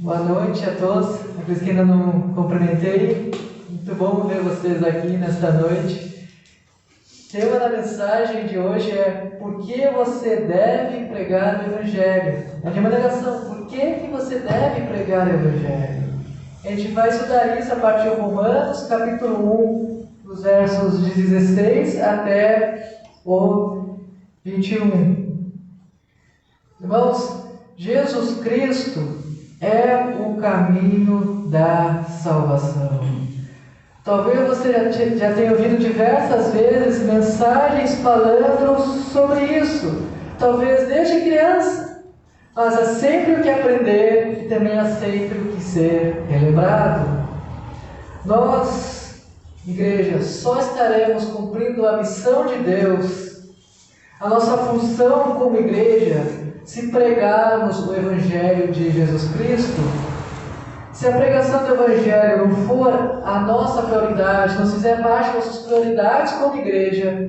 Boa noite a todos, aqueles que ainda não cumprimentei. Muito bom ver vocês aqui nesta noite. O tema da mensagem de hoje é: por que você deve pregar o Evangelho? É de uma negação: por que você deve pregar o Evangelho? A gente vai estudar isso a partir de Romanos, capítulo 1, dos versos de 16 até o 21. Irmãos, Jesus Cristo é o caminho da salvação. Talvez você já tenha ouvido diversas vezes mensagens falando sobre isso. Talvez desde criança. Mas há sempre o que aprender e também há sempre o que ser relembrado. Nós, igreja, só estaremos cumprindo a missão de Deus, a nossa função como igreja, se pregarmos o Evangelho de Jesus Cristo. Se a pregação do Evangelho não for a nossa prioridade, não fizer parte das nossas prioridades como igreja,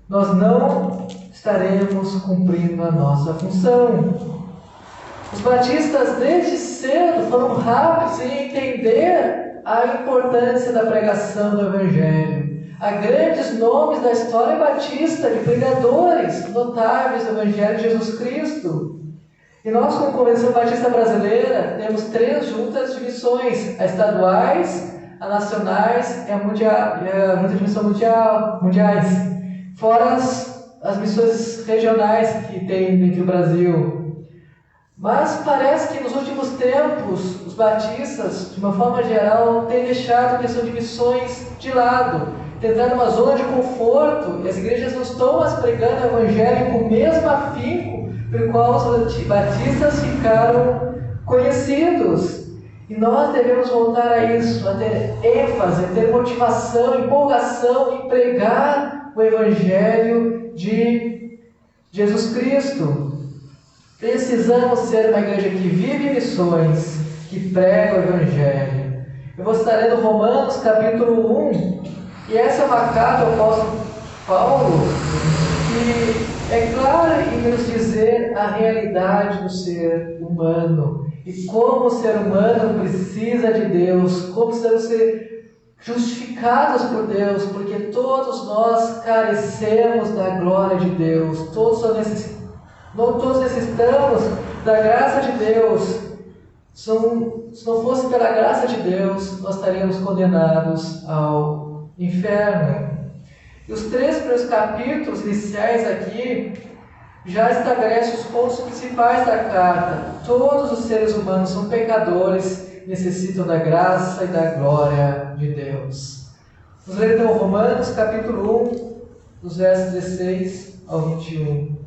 nós não estaremos cumprindo a nossa função. Os batistas desde cedo foram rápidos em entender a importância da pregação do Evangelho. Há grandes nomes da história batista de pregadores notáveis do Evangelho de Jesus Cristo. E nós, como Convenção Batista Brasileira, temos 3 juntas de missões: a estaduais, a nacionais e a junta de missão mundiais. Fora as missões regionais que tem dentro do Brasil. Mas parece que nos últimos tempos, os batistas, de uma forma geral, têm deixado a questão de missões de lado. Tem entrado numa zona de conforto e as igrejas não estão mais pregando o Evangelho com o mesmo afinco pelo qual os batistas ficaram conhecidos. E nós devemos voltar a isso, a ter ênfase, a ter motivação, empolgação em pregar o Evangelho de Jesus Cristo. Precisamos ser uma igreja que vive missões, que prega o Evangelho. Eu vou estar lendo Romanos capítulo 1, e essa é uma carta ao apóstolo Paulo, que é clara em nos dizer a realidade do ser humano, e como o ser humano precisa de Deus, como precisamos ser justificados por Deus, porque todos nós carecemos da glória de Deus, todos necessitamos da graça de Deus. Se não fosse pela graça de Deus, nós estaríamos condenados ao inferno. E os 3 primeiros capítulos iniciais aqui já estabelecem os pontos principais da carta. Todos os seres humanos são pecadores, necessitam da graça e da glória de Deus. Vamos ler então Romanos capítulo 1, dos versos 16 ao 21.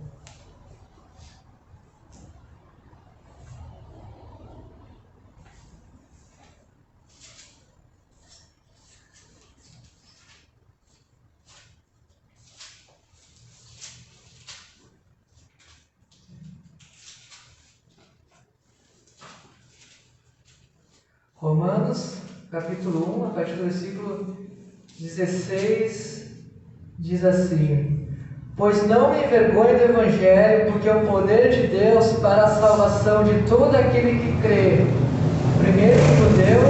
Romanos, capítulo 1, a partir do versículo 16, diz assim: pois não me envergonho do Evangelho, porque é o poder de Deus para a salvação de todo aquele que crê, primeiro do judeu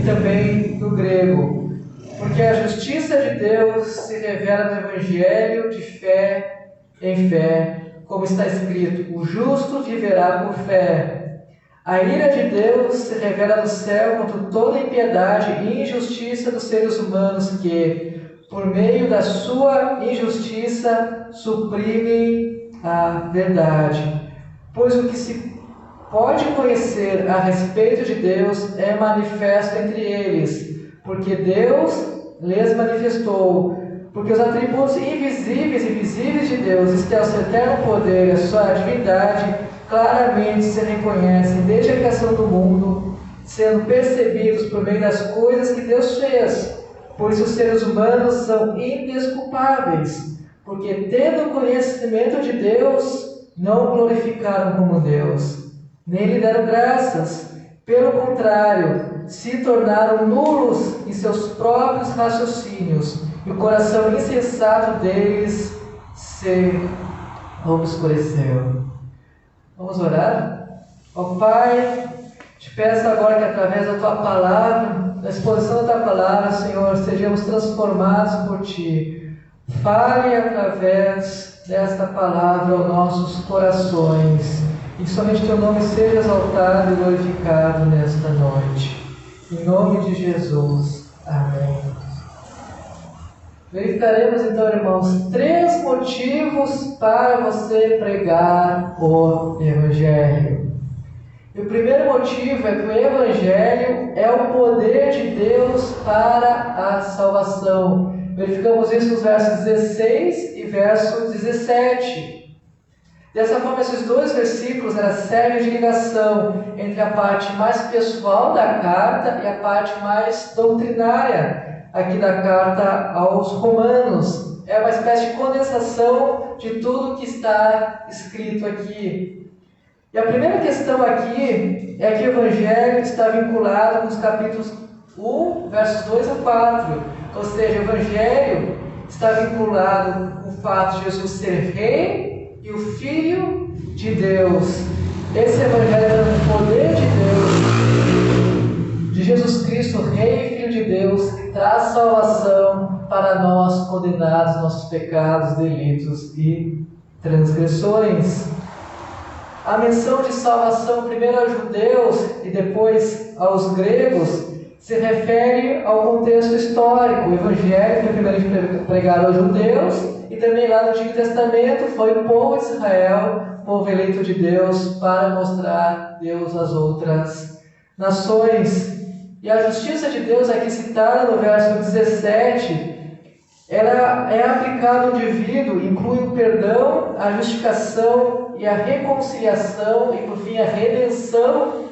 e também do grego. Porque a justiça de Deus se revela no Evangelho de fé em fé, como está escrito: o justo viverá por fé. A ira de Deus se revela no céu contra toda impiedade e injustiça dos seres humanos que, por meio da sua injustiça, suprimem a verdade. Pois o que se pode conhecer a respeito de Deus é manifesto entre eles, porque Deus lhes manifestou. Porque os atributos invisíveis e visíveis de Deus, isto é, o seu eterno poder e a sua divindade, claramente se reconhecem desde a criação do mundo, sendo percebidos por meio das coisas que Deus fez. Por isso os seres humanos são indesculpáveis, porque tendo conhecimento de Deus, não o glorificaram como Deus, nem lhe deram graças. Pelo contrário, se tornaram nulos em seus próprios raciocínios, e o coração insensato deles se obscureceu. Vamos orar? Ó Pai, Te peço agora que através da Tua palavra, da exposição da Tua palavra, Senhor, sejamos transformados por Ti. Fale através desta palavra aos nossos corações. E que somente Teu nome seja exaltado e glorificado nesta noite. Em nome de Jesus. Amém. Verificaremos então, irmãos, 3 motivos para você pregar o Evangelho. E o primeiro motivo é que o Evangelho é o poder de Deus para a salvação. Verificamos isso nos versos 16 e verso 17. Dessa forma, esses 2 versículos servem de ligação entre a parte mais pessoal da carta e a parte mais doutrinária aqui da carta aos Romanos. É uma espécie de condensação de tudo que está escrito aqui. E a primeira questão aqui é que o Evangelho está vinculado com os capítulos 1, versos 2 a 4. Ou seja, o Evangelho está vinculado com o fato de Jesus ser rei e o Filho de Deus. Esse Evangelho é o poder de Deus, de Jesus Cristo, Rei e Filho de Deus, que traz salvação para nós condenados, nossos pecados, delitos e transgressões. A menção de salvação primeiro aos judeus e depois aos gregos se refere ao contexto histórico. O Evangelho foi primeiro pregado aos judeus e também lá no Antigo Testamento foi o povo de Israel, povo eleito de Deus, para mostrar Deus às outras nações. E a justiça de Deus aqui citada no verso 17, ela é aplicada ao indivíduo, inclui o perdão, a justificação e a reconciliação e, por fim, a redenção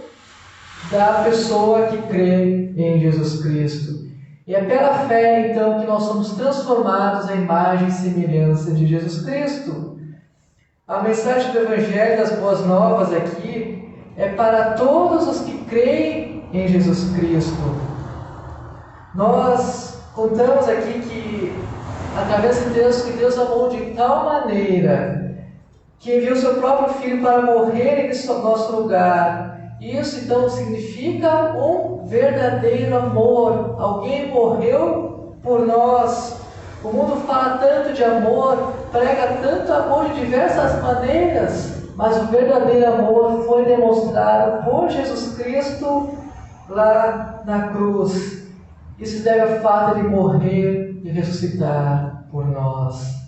da pessoa que crê em Jesus Cristo. E é pela fé, então, que nós somos transformados à imagem e semelhança de Jesus Cristo. A mensagem do Evangelho das Boas Novas aqui é para todos os que creem em Jesus Cristo. Nós contamos aqui que, através de Deus, que Deus amou de tal maneira que enviou seu próprio Filho para morrer em nosso lugar. Isso então significa um verdadeiro amor. Alguém morreu por nós. O mundo fala tanto de amor, prega tanto amor de diversas maneiras, mas o verdadeiro amor foi demonstrado por Jesus Cristo lá na cruz. Isso deve ao fato de morrer e ressuscitar por nós.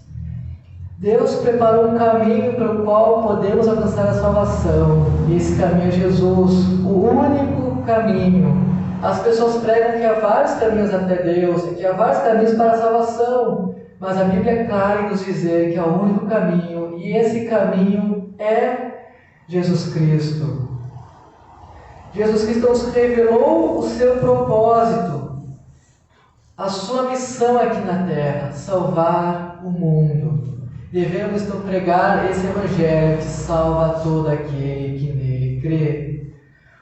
Deus preparou um caminho pelo qual podemos alcançar a salvação. E esse caminho é Jesus, o único caminho. As pessoas pregam que há vários caminhos até Deus, que há vários caminhos para a salvação. Mas a Bíblia é clara em nos dizer que há um único caminho, e esse caminho é Jesus Cristo. Jesus Cristo nos revelou o seu propósito, a sua missão aqui na terra, salvar o mundo. Devemos então pregar esse Evangelho que salva todo aquele que nele crê.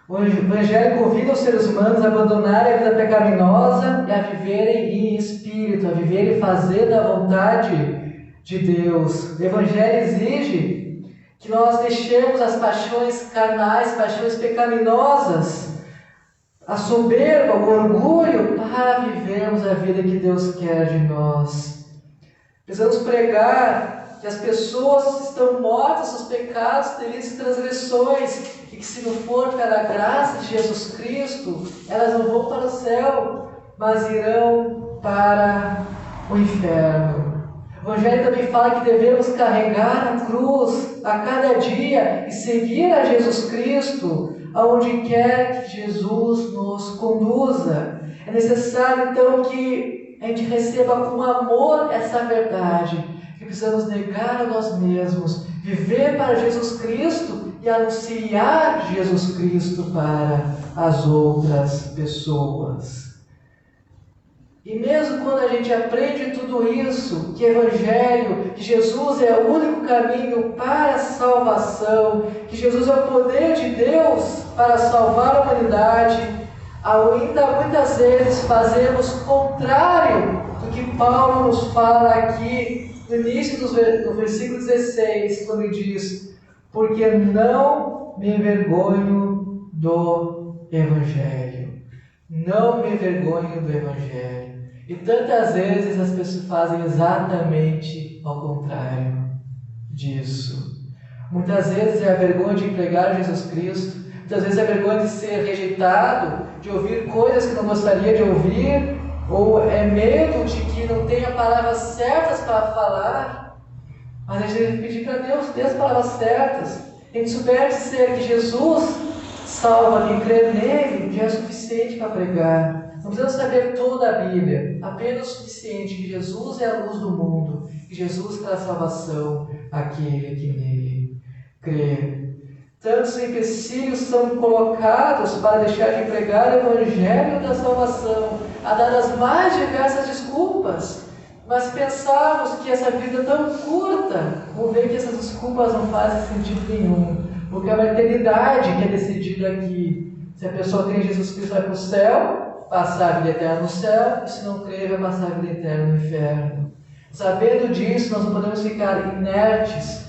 O Evangelho convida os seres humanos a abandonarem a vida pecaminosa e a viverem em espírito, a viverem e fazer da vontade de Deus. O Evangelho exige que nós deixemos as paixões carnais, paixões pecaminosas, a soberba, o orgulho, para vivermos a vida que Deus quer de nós. Precisamos pregar que as pessoas estão mortas nos pecados, delitos e transgressões, e que se não for pela graça de Jesus Cristo, elas não vão para o céu, mas irão para o inferno. O Evangelho também fala que devemos carregar a cruz a cada dia e seguir a Jesus Cristo aonde quer que Jesus nos conduza. É necessário então que a gente receba com amor essa verdade, que precisamos negar a nós mesmos, viver para Jesus Cristo e anunciar Jesus Cristo para as outras pessoas. E mesmo quando a gente aprende tudo isso, que Evangelho, que Jesus é o único caminho para a salvação, que Jesus é o poder de Deus para salvar a humanidade, ainda muitas vezes fazemos contrário do que Paulo nos fala aqui no início do versículo 16, quando ele diz: porque não me envergonho do Evangelho. Não me envergonho do Evangelho. E tantas vezes as pessoas fazem exatamente ao contrário disso. Muitas vezes é a vergonha de pregar Jesus Cristo. Muitas vezes é a vergonha de ser rejeitado, de ouvir coisas que não gostaria de ouvir, ou é medo de que não tenha palavras certas para falar. Mas a gente deve pedir para Deus, dê as palavras certas. A gente souber dizer que Jesus salva, quem crê nele já é suficiente para pregar. Não precisamos saber toda a Bíblia, apenas o suficiente que Jesus é a luz do mundo, que Jesus traz salvação àquele que nele crê. Tantos empecilhos são colocados para deixar de pregar o Evangelho da salvação, a dar as mais diversas desculpas. Mas pensarmos que essa vida é tão curta, vamos ver que essas desculpas não fazem sentido nenhum, porque é uma eternidade que é decidida aqui. Se a pessoa crê em Jesus Cristo, vai para o céu, passar a vida eterna no céu, e se não crer, vai passar a vida eterna no inferno. Sabendo disso, nós não podemos ficar inertes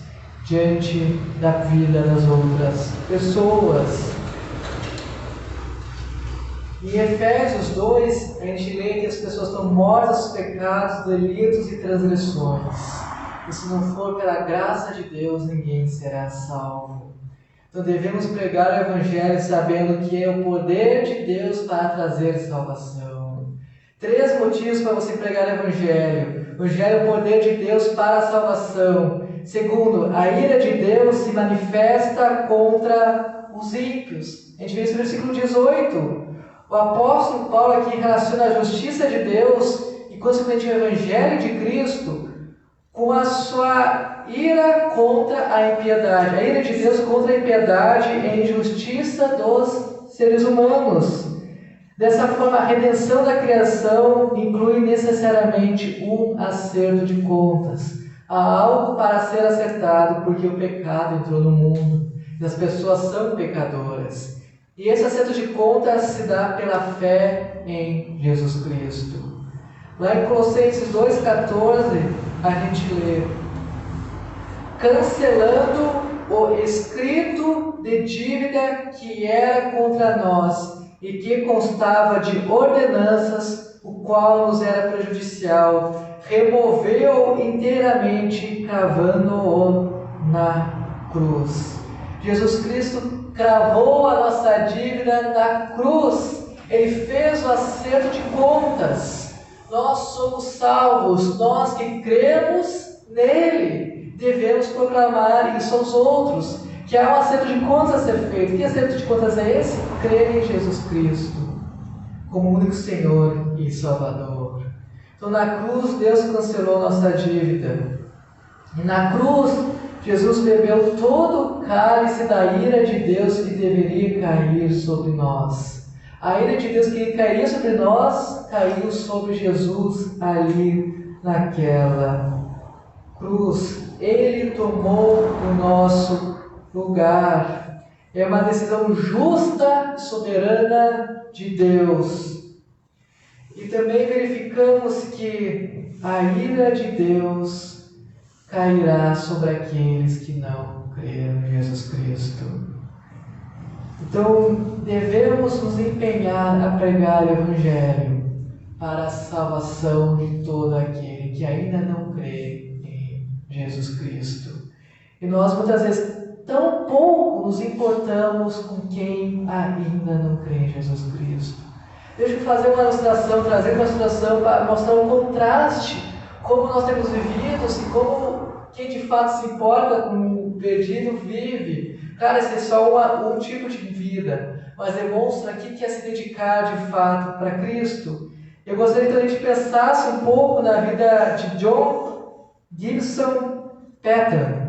diante da vida das outras pessoas. Em Efésios 2, a gente lê que as pessoas estão mortas aos pecados, delitos e transgressões. E se não for pela graça de Deus, ninguém será salvo. Então devemos pregar o Evangelho sabendo que é o poder de Deus para trazer salvação. 3 motivos para você pregar o Evangelho. O Evangelho é o poder de Deus para a salvação. Segundo, a ira de Deus se manifesta contra os ímpios. A gente vê isso no versículo 18. O apóstolo Paulo aqui relaciona a justiça de Deus e, consequentemente, o Evangelho de Cristo com a sua ira contra a impiedade. A ira de Deus contra a impiedade e a injustiça dos seres humanos. Dessa forma, a redenção da criação inclui necessariamente um acerto de contas. Há algo para ser acertado porque o pecado entrou no mundo e as pessoas são pecadoras. E esse acerto de contas se dá pela fé em Jesus Cristo. Lá em Colossenses 2,14, a gente lê: cancelando o escrito de dívida que era contra nós e que constava de ordenanças, o qual nos era prejudicial, removeu inteiramente, cravando-o na cruz. Jesus Cristo cravou a nossa dívida na cruz. Ele fez o acerto de contas. Nós somos salvos, nós que cremos nele, devemos proclamar isso aos outros, que há um acerto de contas a ser feito. Que acerto de contas é esse? Crer em Jesus Cristo como único Senhor e Salvador. Então na cruz Deus cancelou nossa dívida. E na cruz Jesus bebeu todo o cálice da ira de Deus que deveria cair sobre nós. A ira de Deus que cairia sobre nós, caiu sobre Jesus ali naquela cruz. Ele tomou o nosso lugar. É uma decisão justa e soberana de Deus. E também verificamos que a ira de Deus cairá sobre aqueles que não creram em Jesus Cristo. Então, devemos nos empenhar a pregar o Evangelho para a salvação de todo aquele que ainda não crê em Jesus Cristo. E nós, muitas vezes, tão pouco nos importamos com quem ainda não crê em Jesus Cristo. Deixa eu fazer uma ilustração, trazer uma ilustração para mostrar um contraste, como nós temos vivido e como quem de fato se importa com o perdido vive. Cara, esse é só um tipo de vida, mas demonstra aqui que é se dedicar de fato para Cristo. Eu gostaria que a gente pensasse um pouco na vida de John Gibson Paton.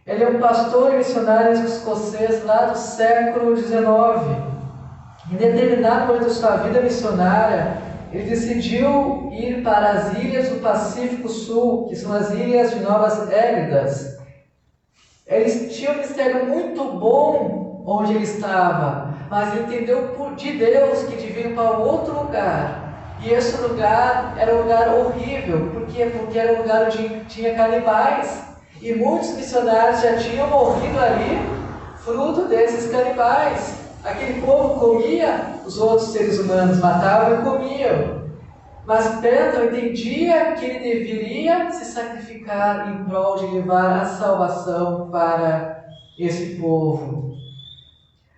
Ele é um pastor e missionário escocês lá do século XIX. Em determinado momento da sua vida missionária, ele decidiu ir para as ilhas do Pacífico Sul, que são as ilhas de Novas Hébridas. Eles tinham um ministério muito bom onde ele estava, mas ele entendeu de Deus que devia ir para outro lugar. E esse lugar era um lugar horrível. Por quê? Porque era um lugar onde tinha canibais. E muitos missionários já tinham morrido ali, fruto desses canibais. Aquele povo comia os outros seres humanos, matavam e comiam. Mas Pentão entendia que ele deveria se sacrificar em prol de levar a salvação para esse povo.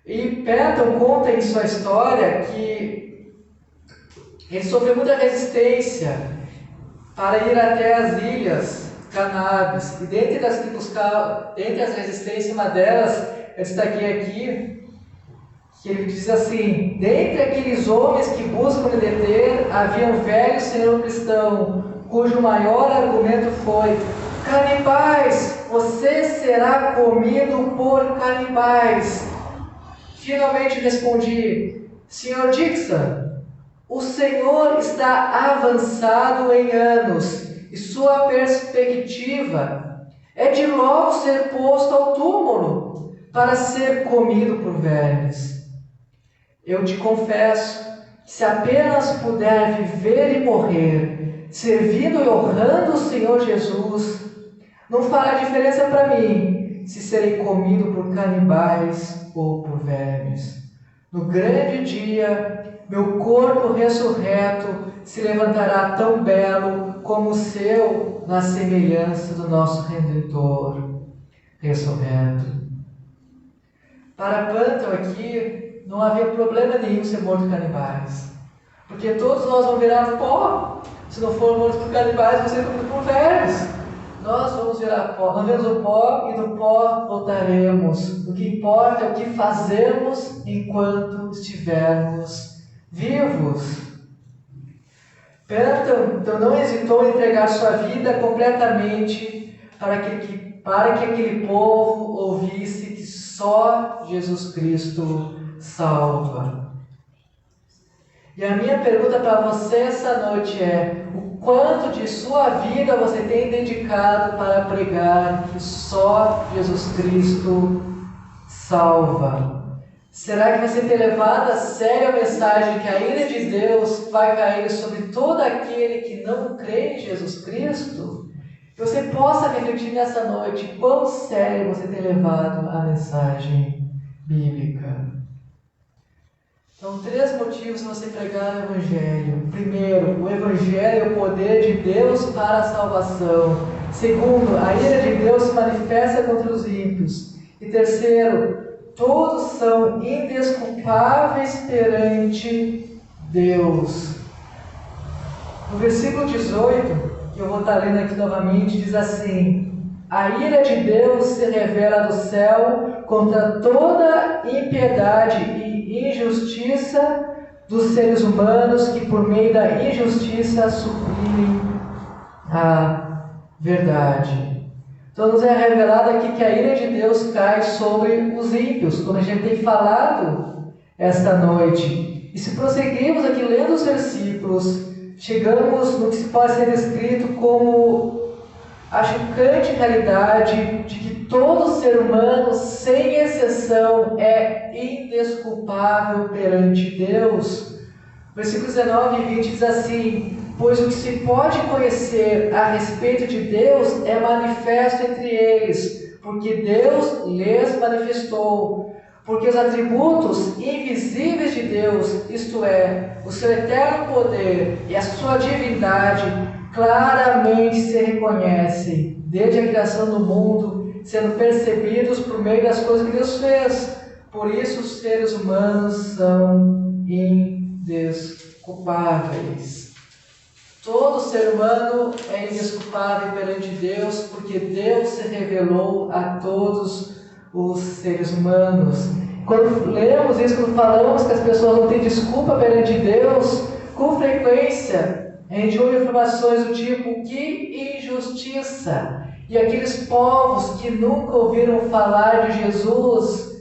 E Pentão conta em sua história que ele sofreu muita resistência para ir até as ilhas Canábis. E dentre as resistências, uma delas, eu destaquei aqui, que ele diz assim: dentre aqueles homens que buscam me deter, havia um velho senhor cristão, cujo maior argumento foi: canibais, você será comido por canibais. Finalmente respondi: Sr. Dixon, o senhor está avançado em anos e sua perspectiva é de logo ser posto ao túmulo para ser comido por vermes. Eu te confesso que se apenas puder viver e morrer, servindo e honrando o Senhor Jesus, não fará diferença para mim se serei comido por canibais ou por vermes. No grande dia, meu corpo ressurreto se levantará tão belo como o seu, na semelhança do nosso Redentor ressurreto. Para Pentão aqui, não havia problema nenhum ser morto por canibais, porque todos nós vamos virar pó. Se não for morto por canibais, vamos ser comidos por vermes. Nós vamos virar pó, nós vemos o pó e do pó voltaremos. O que importa é o que fazemos enquanto estivermos vivos. Pentão então não hesitou em entregar sua vida completamente para que aquele povo ouvisse que só Jesus Cristo salva. E a minha pergunta para você essa noite é: o quanto de sua vida você tem dedicado para pregar que só Jesus Cristo salva? Será que você tem levado a sério a mensagem que a ira de Deus vai cair sobre todo aquele que não crê em Jesus Cristo? Que você possa refletir nessa noite quão sério você tem levado a mensagem bíblica. São 3 motivos para você pregar o Evangelho. Primeiro, o Evangelho é o poder de Deus para a salvação. Segundo, a ira de Deus se manifesta contra os ímpios. E terceiro, todos são indesculpáveis perante Deus. No versículo 18, que eu vou estar lendo aqui novamente, diz assim: a ira de Deus se revela do céu contra toda impiedade e injustiça dos seres humanos que por meio da injustiça suprimem a verdade. Então nos é revelado aqui que a ira de Deus cai sobre os ímpios, como a gente tem falado esta noite. E se prosseguirmos aqui lendo os versículos, chegamos no que se pode ser descrito como a chocante realidade de que todo ser humano, sem exceção, é indesculpável perante Deus. Versículos 19 e 20 diz assim: pois o que se pode conhecer a respeito de Deus é manifesto entre eles, porque Deus lhes manifestou. Porque os atributos invisíveis de Deus, isto é, o seu eterno poder e a sua divindade, claramente se reconhecem desde a criação do mundo, sendo percebidos por meio das coisas que Deus fez. Por isso os seres humanos são indesculpáveis. Todo ser humano é indesculpável perante Deus, porque Deus se revelou a todos os seres humanos. Quando lemos isso, quando falamos que as pessoas não têm desculpa perante Deus, com frequência a gente ouve informações do tipo: que injustiça! E aqueles povos que nunca ouviram falar de Jesus,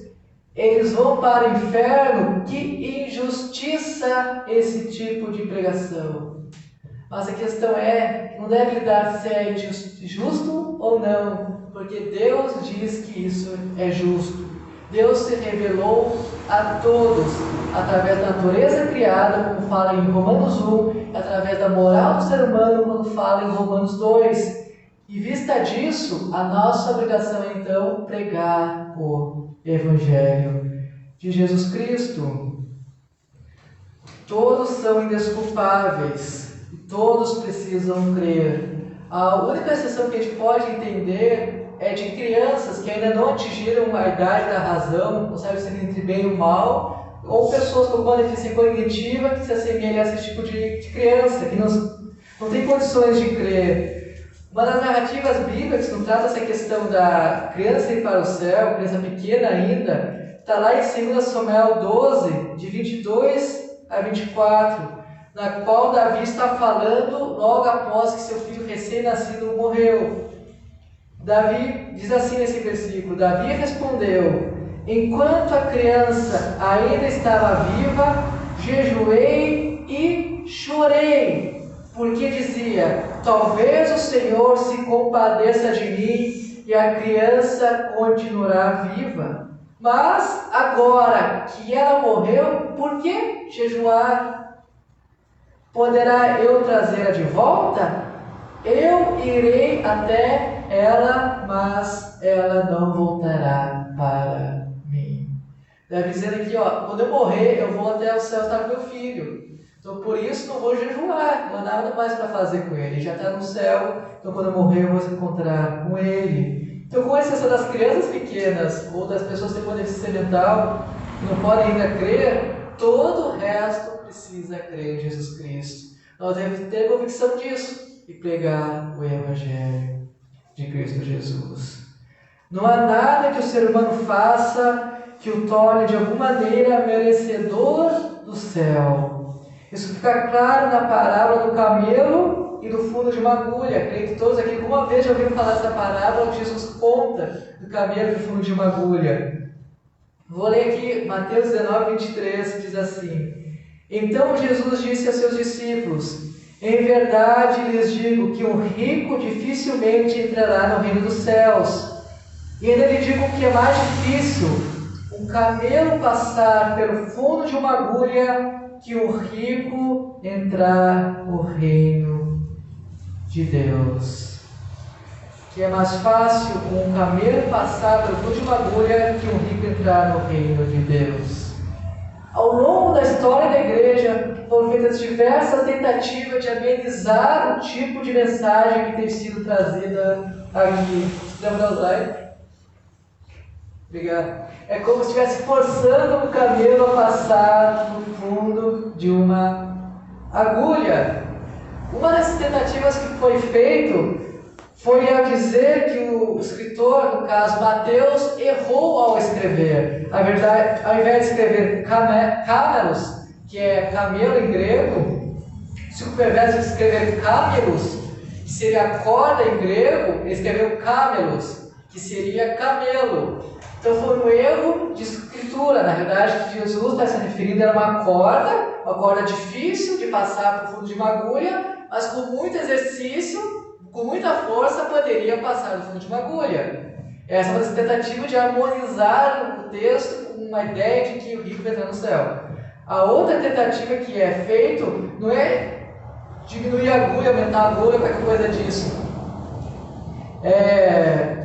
eles vão para o inferno. Que injustiça esse tipo de pregação! Mas a questão é, não deve lidar se é justo ou não, porque Deus diz que isso é justo. Deus se revelou a todos, através da natureza criada, como fala em Romanos 1, através da moral do ser humano, quando fala em Romanos 2. E vista disso, a nossa obrigação é então pregar o Evangelho de Jesus Cristo. Todos são indesculpáveis e todos precisam crer. A única exceção que a gente pode entender é de crianças que ainda não atingiram a idade da razão, não sabem discernir entre bem e o mal, ou pessoas com alguma deficiência cognitiva que se assemelham a esse tipo de criança, que não tem condições de crer. Uma das narrativas bíblicas que não trata essa questão da criança ir para o céu, criança pequena ainda, está lá em 2 Samuel 12, de 22 a 24, na qual Davi está falando logo após que seu filho recém-nascido morreu. Davi diz assim nesse versículo: Davi respondeu: enquanto a criança ainda estava viva, jejuei e chorei, porque dizia: talvez o Senhor se compadeça de mim e a criança continuará viva. Mas agora que ela morreu, por que jejuar? Poderá eu trazê-la de volta? Eu irei até ela, mas ela não voltará para mim. Está dizendo aqui, quando eu morrer, eu vou até o céu estar com meu filho. Então, por isso, não vou jejuar, não há nada mais para fazer com ele. Ele já está no céu, então quando eu morrer, eu vou se encontrar com ele. Então, com exceção das crianças pequenas ou das pessoas que têm uma deficiência mental, que não podem ainda crer, todo o resto precisa crer em Jesus Cristo. Nós devemos ter convicção disso e pregar o Evangelho de Cristo Jesus. Não há nada que o ser humano faça que o torne de alguma maneira merecedor do céu. Isso fica claro na parábola do camelo e do fundo de uma agulha. Creio que todos aqui alguma vez já ouviram falar dessa parábola que Jesus conta do camelo e do fundo de uma agulha. Vou ler aqui Mateus 19, 23, que diz assim: então Jesus disse a seus discípulos: em verdade lhes digo que um rico dificilmente entrará no reino dos céus. E ainda lhe digo que é mais difícil um camelo passar pelo fundo de uma agulha que um rico entrar no reino de Deus. Que é mais fácil um camelo passar pelo fundo de uma agulha que um rico entrar no reino de Deus. Ao longo da história da igreja, foram feitas diversas tentativas de amenizar o tipo de mensagem que tem sido trazida aqui. Lembra do slide? Obrigado. É como se estivesse forçando o camelo a passar no fundo de uma agulha. Uma das tentativas que foi feito foi ao dizer que o escritor, no caso Mateus, errou ao escrever. A verdade, ao invés de escrever camelos, que é camelo em grego, se ao invés de escrever camelos, que seria a corda em grego, ele escreveu camelos, que seria camelo. Então foi um erro de escritura. Na verdade, que Jesus está se referindo era uma corda difícil de passar para o fundo de uma agulha, mas com muito exercício, com muita força, poderia passar no fundo de uma agulha. Essa é uma das tentativas de harmonizar o texto com uma ideia de que o rico vai entrar no céu. A outra tentativa que é feito não é diminuir a agulha, aumentar a agulha, qualquer coisa disso. É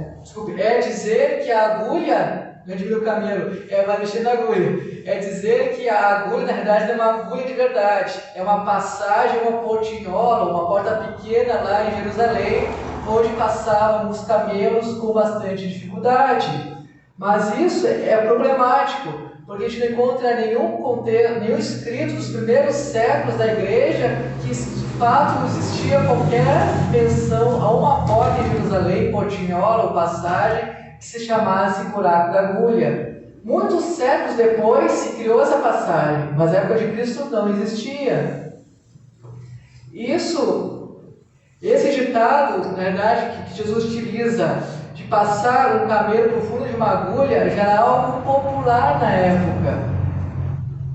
dizer que a agulha, não é diminuir o camelo, vai mexer na agulha. É dizer que a agulha, na verdade, não é uma agulha de verdade. É uma passagem, uma portinhola, uma porta pequena lá em Jerusalém, onde passavam os camelos com bastante dificuldade. Mas isso é problemático, porque a gente não encontra nenhum escrito dos primeiros séculos da igreja que de fato não existia qualquer menção a uma porta em Jerusalém, portinhola ou passagem, que se chamasse buraco da agulha. Muitos séculos depois se criou essa passagem, mas na época de Cristo não existia. Esse ditado, na verdade, que Jesus utiliza de passar um camelo para o fundo de uma agulha, já era algo popular na época.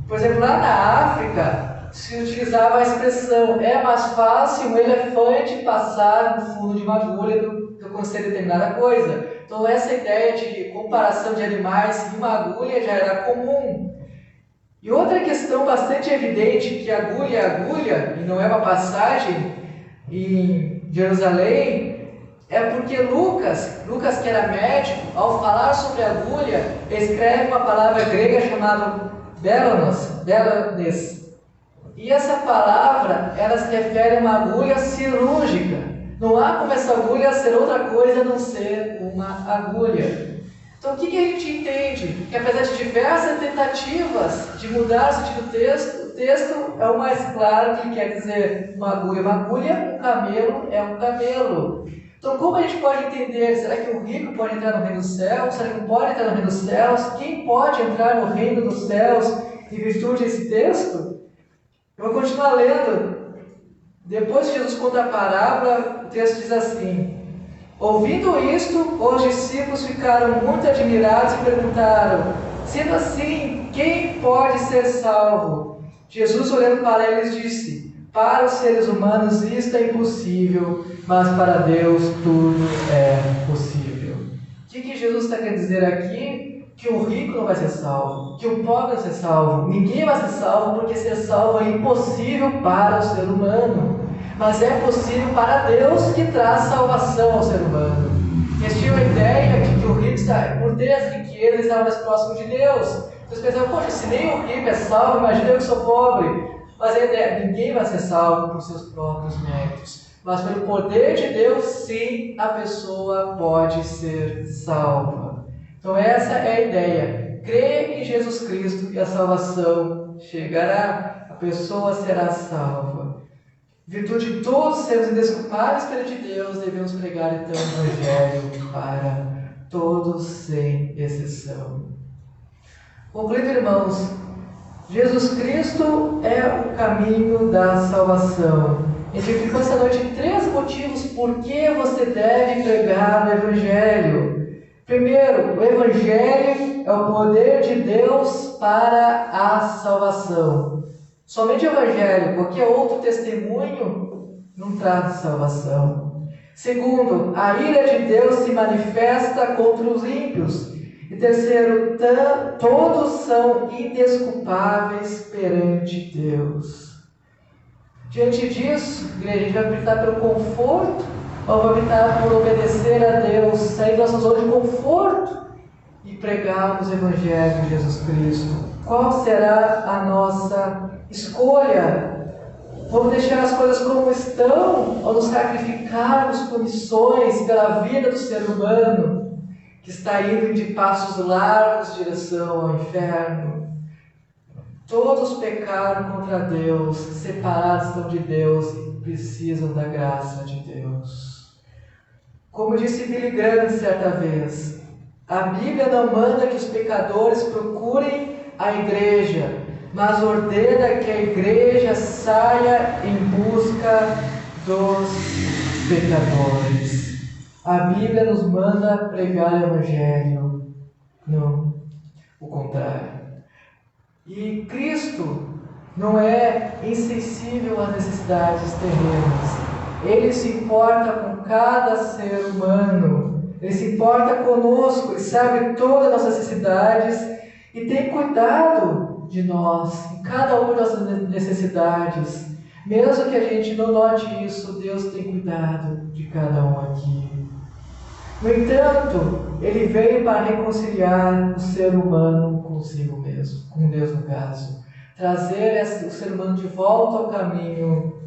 Por exemplo, lá na África, se utilizava a expressão: é mais fácil um elefante passar no fundo de uma agulha do que acontecer determinada coisa. Então essa ideia de comparação de animais em uma agulha já era comum. E outra questão bastante evidente, que agulha é agulha e não é uma passagem em Jerusalém, é porque Lucas que era médico, ao falar sobre agulha, escreve uma palavra grega chamada belones. E essa palavra, ela se refere a uma agulha cirúrgica. Não há como essa agulha ser outra coisa a não ser uma agulha. Então o que a gente entende? Que apesar de diversas tentativas de mudar o sentido do texto, o texto é o mais claro que ele quer dizer uma agulha, um camelo é um camelo. Então como a gente pode entender? Será que o rico pode entrar no reino dos céus? Será que não pode entrar no reino dos céus? Quem pode entrar no reino dos céus em virtude desse texto? Eu vou continuar lendo. Depois que Jesus conta a parábola, o texto diz assim: ouvindo isto, os discípulos ficaram muito admirados e perguntaram: sendo assim, quem pode ser salvo? Jesus, olhando para eles, disse: para os seres humanos isto é impossível, mas para Deus tudo é possível. O que Jesus está querendo dizer aqui? Que o rico não vai ser salvo, que o pobre não vai ser salvo, ninguém vai ser salvo, porque ser salvo é impossível para o ser humano, mas é possível para Deus, que traz salvação ao ser humano. Eles tinham a ideia de que o rico, por ter as riquezas, estava mais próximo de Deus. Então eles pensavam: poxa, se nem o rico é salvo, imagina eu que sou pobre. Mas a ideia é: ninguém vai ser salvo por seus próprios méritos, mas pelo poder de Deus, sim, a pessoa pode ser salva. Então essa é a ideia. Crê em Jesus Cristo e a salvação chegará. A pessoa será salva. Em virtude de todos sermos indesculpáveis perante Deus, devemos pregar então o Evangelho para todos sem exceção. Concluindo, irmãos, Jesus Cristo é o caminho da salvação. A gente ficou essa noite 3 motivos por que você deve pregar o Evangelho. Primeiro, o Evangelho é o poder de Deus para a salvação. Somente o Evangelho, qualquer outro testemunho, não traz salvação. Segundo, a ira de Deus se manifesta contra os ímpios. E terceiro, todos são indesculpáveis perante Deus. Diante disso, igreja, a gente vai optar pelo conforto, ou vai optar por obedecer a Deus, sair da nossa zona de conforto e pregarmos o Evangelho de Jesus Cristo? Qual será a nossa escolha? Vamos deixar as coisas como estão, ou nos sacrificarmos por missões pela vida do ser humano, que está indo de passos largos em direção ao inferno? Todos pecaram contra Deus, separados estão de Deus e precisam da graça de Deus. Como disse Billy Graham certa vez, a Bíblia não manda que os pecadores procurem a igreja, mas ordena que a igreja saia em busca dos pecadores. A Bíblia nos manda pregar o Evangelho, não o contrário. E Cristo não é insensível às necessidades terrenas. Ele se importa com cada ser humano. Ele se importa conosco. Ele sabe todas as nossas necessidades e tem cuidado de nós, em cada uma das nossas necessidades. Mesmo que a gente não note isso, Deus tem cuidado de cada um aqui. No entanto, Ele veio para reconciliar o ser humano consigo mesmo, com Deus no caso. Trazer o ser humano de volta ao caminho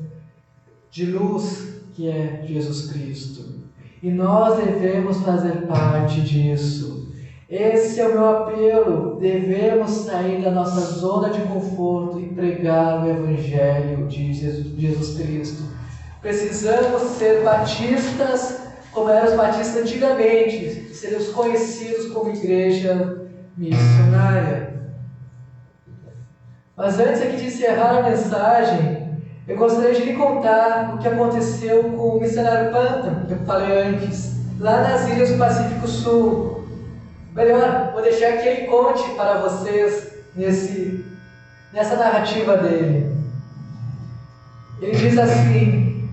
de luz que é Jesus Cristo. E nós devemos fazer parte disso. Esse é o meu apelo. Devemos sair da nossa zona de conforto e pregar o Evangelho de Jesus Cristo. Precisamos ser batistas como eram os batistas antigamente, seremos conhecidos como igreja missionária. Mas antes aqui de encerrar a mensagem, eu gostaria de lhe contar o que aconteceu com o missionário Panther, que eu falei antes, lá nas ilhas do Pacífico Sul. Melhor, vou deixar que ele conte para vocês nessa narrativa dele. Ele diz assim: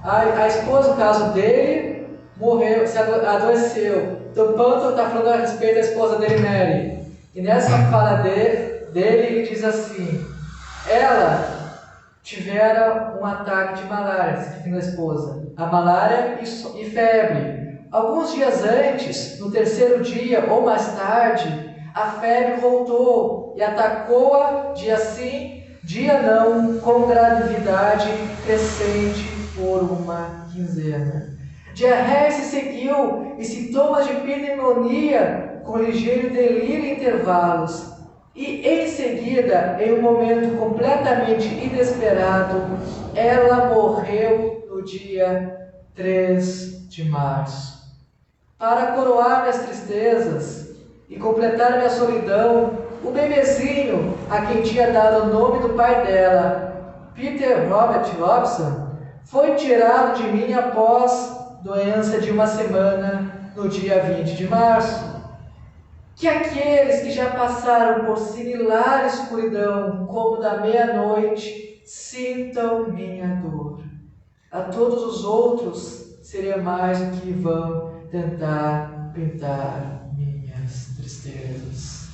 a esposa, no caso dele, morreu, se adoeceu. Então Panther está falando a respeito da esposa dele, Mary. E nessa fala dele, ele diz assim: ela tivera um ataque de malária, seguindo a esposa. A malária e febre. Alguns dias antes, no terceiro dia ou mais tarde, a febre voltou e atacou-a dia sim, dia não, com gravidade crescente por uma quinzena. Diarreia se seguiu e sintomas de pneumonia com ligeiro delírio em intervalos. E em seguida, em um momento completamente inesperado, ela morreu no dia 3 de março. Para coroar minhas tristezas e completar minha solidão, o bebezinho, a quem tinha dado o nome do pai dela, Peter Robert Robson, foi tirado de mim após doença de uma semana, no dia 20 de março. Que aqueles que já passaram por similar escuridão, como da meia-noite, sintam minha dor. A todos os outros seria mais do que vão tentar pintar minhas tristezas.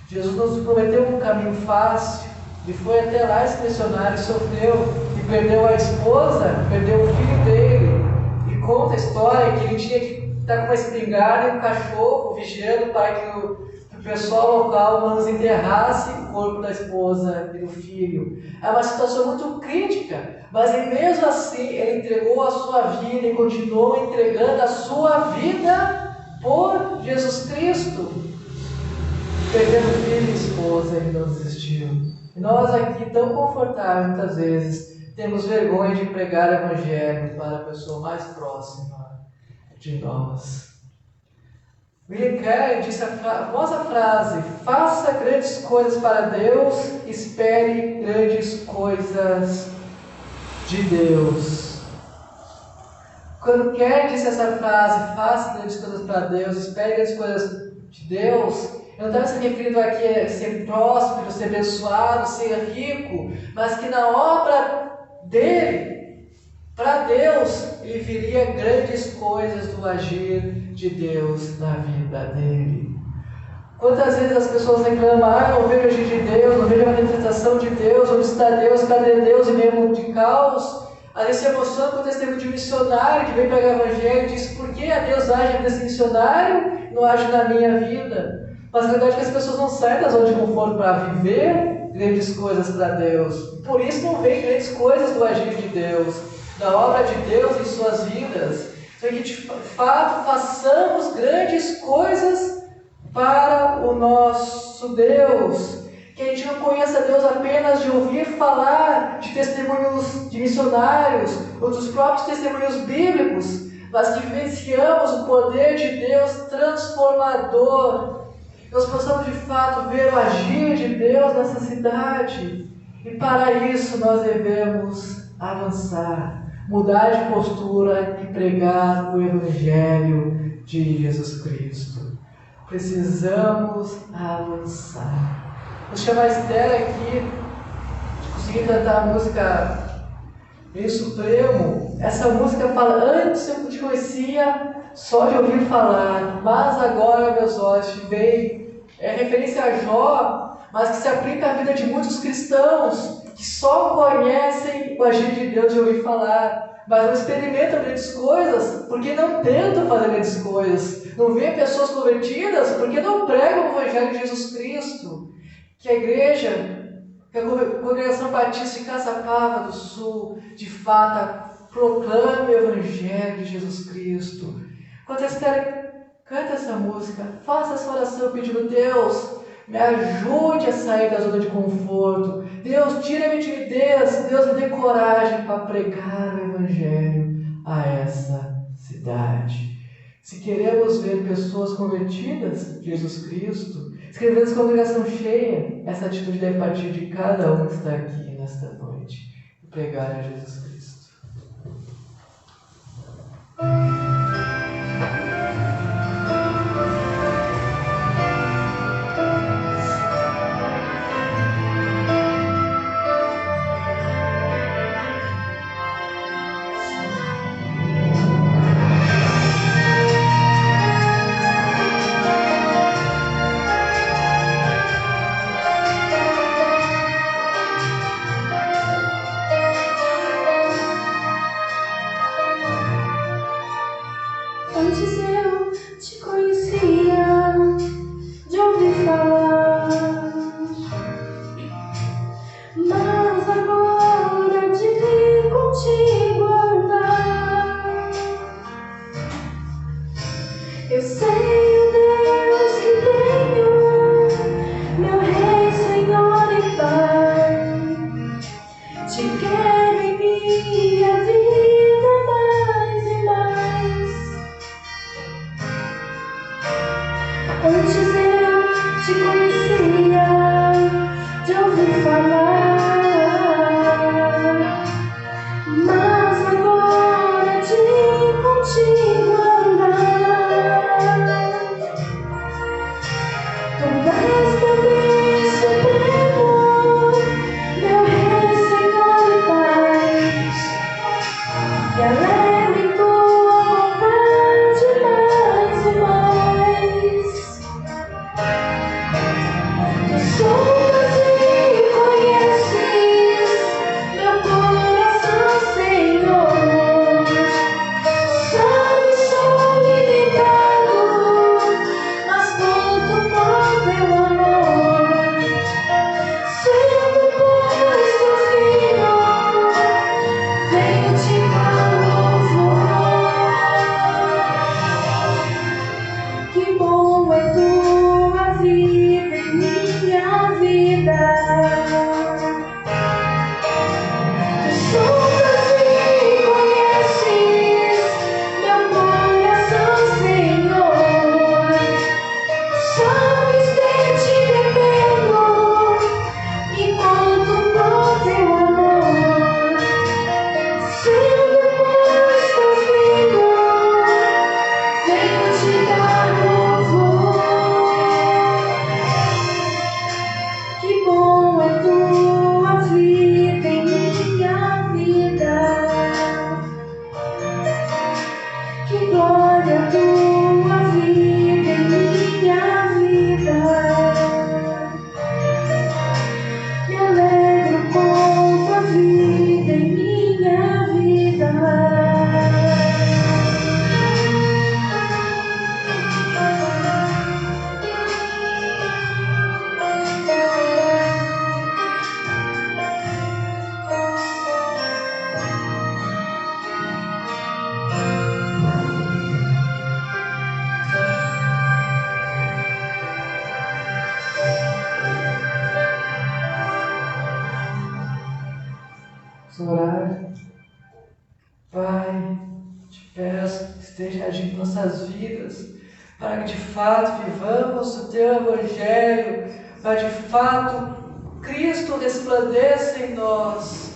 Jesus nos prometeu um caminho fácil, e foi até lá esse missionário, sofreu e perdeu a esposa, perdeu o filho dele, e conta a história que ele tinha que estar com uma espingarda e um cachorro vigiando para que o pessoal local não nos enterrasse o corpo da esposa e do filho. É uma situação muito crítica, mas mesmo assim ele entregou a sua vida e continuou entregando a sua vida por Jesus Cristo. Perdendo filho e esposa, ele não desistiu. E nós aqui, tão confortáveis muitas vezes, temos vergonha de pregar o Evangelho para a pessoa mais próxima de nós. William Carey disse a famosa frase: faça grandes coisas para Deus, espere grandes coisas de Deus. Quando Carey disse essa frase, faça grandes coisas para Deus, espere grandes coisas de Deus, eu não estava se referindo aqui a ser próspero, ser abençoado, ser rico, mas que na obra dele, para Deus, ele viria grandes coisas do agir de Deus na vida dele. Quantas vezes as pessoas reclamam: não vejo o agir de Deus, não vejo a manifestação de Deus, onde está Deus, cadê Deus em meio mundo de caos? Às vezes se emociona com o testemunho de um missionário que vem pregar o Evangelho e diz: por que a Deus age nesse missionário e não age na minha vida? Mas a verdade é que as pessoas não saem da zona de conforto para viver grandes coisas para Deus. Por isso não vem grandes coisas do agir de Deus, da obra de Deus em suas vidas. Então que de fato façamos grandes coisas para o nosso Deus. Que a gente não conheça Deus apenas de ouvir falar de testemunhos de missionários ou dos próprios testemunhos bíblicos, mas que vivenciamos o poder de Deus transformador. Nós possamos de fato ver o agir de Deus nessa cidade. E para isso nós devemos avançar, mudar de postura e pregar o Evangelho de Jesus Cristo. Precisamos avançar. Vou chamar a Esther aqui, conseguir cantar a música Bem Supremo. Essa música fala: antes eu te conhecia só de ouvir falar, mas agora meus olhos te veem. É referência a Jó, mas que se aplica à vida de muitos cristãos que só conhecem o agir de Deus de ouvir falar, mas não experimentam grandes coisas porque não tentam fazer grandes coisas, não veem pessoas convertidas porque não pregam o Evangelho de Jesus Cristo. Que a igreja, que a Congregação Batista de Caçapava do Sul, de fato, proclame o Evangelho de Jesus Cristo. Quando Esther canta essa música, faça essa oração pedindo: Deus, me ajude a sair da zona de conforto. Deus, tira a minha timidez. Deus, me dê coragem para pregar o Evangelho a essa cidade. Se queremos ver pessoas convertidas de Jesus Cristo, se queremos congregação cheia, essa atitude deve partir de cada um que está aqui nesta noite e pregar a Jesus Cristo. conhecia de ouvir falar, mas agora de contigo andar. Tu és meu bem supremo, meu Rei, Senhor e Paz, e alegre em tua vontade mais e mais. Tu sondas e conheces meu coração, Senhor. Sabe, sou limitado, mas tudo por teu amor. Sendo pois teu filho, venho te dar louvor. Que bom é tua vida em minha vida. Tu sondas e conheces meu coração, Senhor. Sabes de ti dependo e conto com teu amor. Sendo pois teu filho, venho te dar louvor. Que bom é tua vida em minha vida. Que glória a tua vida em minha vida. Me alegro com tua vida em minha vida. Vamos orar. Pai, te peço que esteja agindo em nossas vidas, para que de fato vivamos o teu Evangelho, para de fato Cristo resplandeça em nós.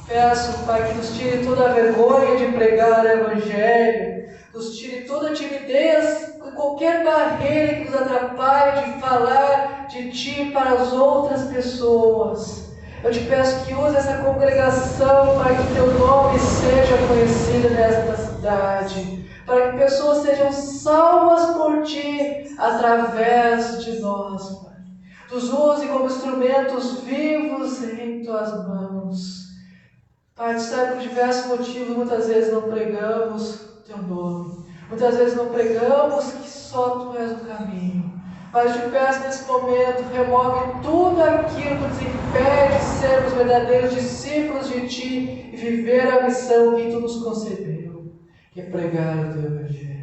Peço, Pai, que nos tire toda a vergonha de pregar o Evangelho, nos tire toda a timidez, qualquer barreira que nos atrapalhe de falar de Ti para as outras pessoas. Eu te peço que use essa congregação para que o Teu nome seja conhecido nesta cidade, para que pessoas sejam salvas por Ti através de nós, Pai. Nos use como instrumentos vivos em Tuas mãos. Pai, tu sabe por diversos motivos, muitas vezes não pregamos o Teu nome. Muitas vezes não pregamos que só Tu és o caminho. Mas te peço nesse momento, remove tudo aquilo que nos impede de sermos verdadeiros discípulos de Ti e viver a missão que Tu nos concedeu, que é pregar o Teu Evangelho.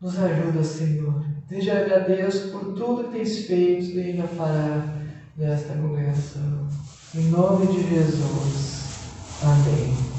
Nos ajuda, Senhor. Desde agradeço por tudo que tens feito e ainda fará nesta congregação. Em nome de Jesus. Amém.